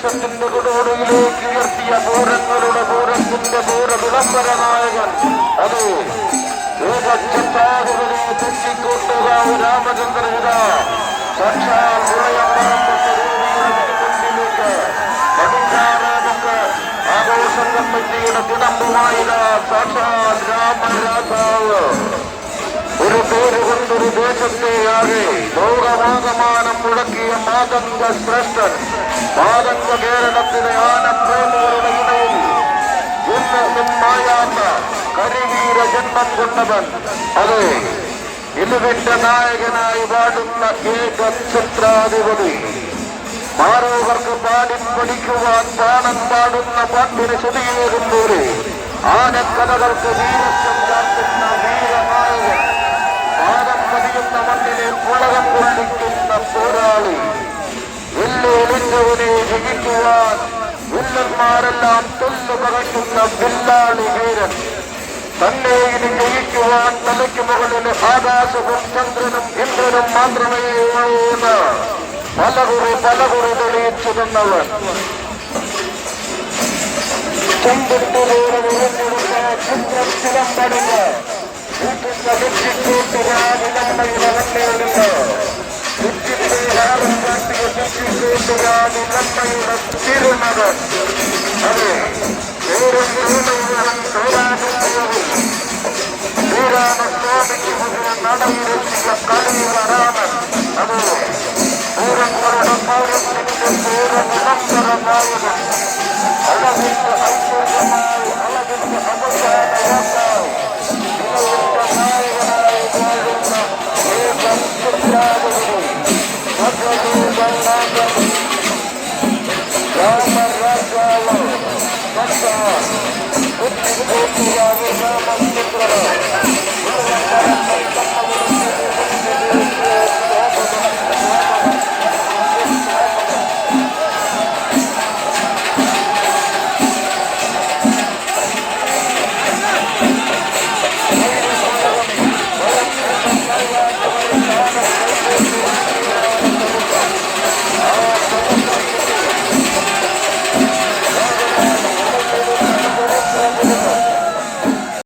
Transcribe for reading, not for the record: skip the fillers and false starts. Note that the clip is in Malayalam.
ആവേശത്തിന്റെ കൊടുകൊടുകിലേക്ക് ഉയർത്തിയ പൂരങ്ങളുടെ പൂരത്തിന്റെ പൂര വിളംബര നായകൻ അത് ഏകച്ചത്താകുകളെ തെറ്റിക്കൊണ്ടുകാവ് രാമചന്ദ്രഹിത സാക്ഷാൽ മുന്നിലേക്ക് പടിഞ്ഞാറേക്ക് ആഘോഷം കമ്മിറ്റിയുടെ കുടമ്പുമായില്ല സാക്ഷാൽ രാമരാജാവ് ഒരു പേരുകൊണ്ടൊരു ദേശത്തെയാകെ ലോകമാകമാനം മുടക്കിയ മാതംഗ ശ്രേഷ്ഠൻ മാതംഗ കേരളത്തിലെ ആനപ്രേമികളുടെ ഇടയിൽ എന്നും മായാത്ത കരിവീര ജന്മം കൊണ്ടവൻ അതെ ഇലുവിന്റെ നായകനായി പാടുന്ന ഏക ചിത്രാധിപതി മാറവർക്ക് പാടി പഠിക്കുവാൻ പാടം പാടുന്ന പാട്ടിന് ശ്രുതിയേറുന്നൂരെ ആനക്കഥകൾക്ക് വീരത്വം ചാർത്തുന്ന വീരനായകൻ പാദം പതിയുന്ന മണ്ണിനെ പുളകം കൊള്ളിക്കുന്ന പോരാളി എല്ലിഞ്ഞവനെ ജയിക്കുവാൻ വില്ലന്മാരെല്ലാം തൊല്ലു പകയ്ക്കുന്ന വില്ലാളി വീരൻ തന്നെ ഇനി ജയിക്കുവാൻ തലയ്ക്ക് മുകളിൽ ആകാശവും ചന്ദ്രനും ഇന്ദ്രനും മാത്രമേ ഉള്ളൂ എന്ന് പലകുറി തെളിയിച്ചു തന്നവൻ ചെമ്പിട്ടൂടെ ഉയർന്നെടുത്ത ചിത്രം ചിലമ്പടുക വീട്ടിന്റെ തെറ്റിക്കൂട്ടുകാരിലമ്മയുടെ ചുറ്റിന്റെ ഹാരം കാട്ടിയ തെറ്റിക്കൂട്ടുകാരിലമ്മയുടെ തിരുമകൻ അതെ ശ്രീരാമസ്വാമിക്ക് മുന്നിൽ നടയിലെത്തിയ കളിയുറാമൻ അതെ പൂരങ്ങളുടെ പൗരത്തിന്റെ പൂര നിരന്തര നായകൻ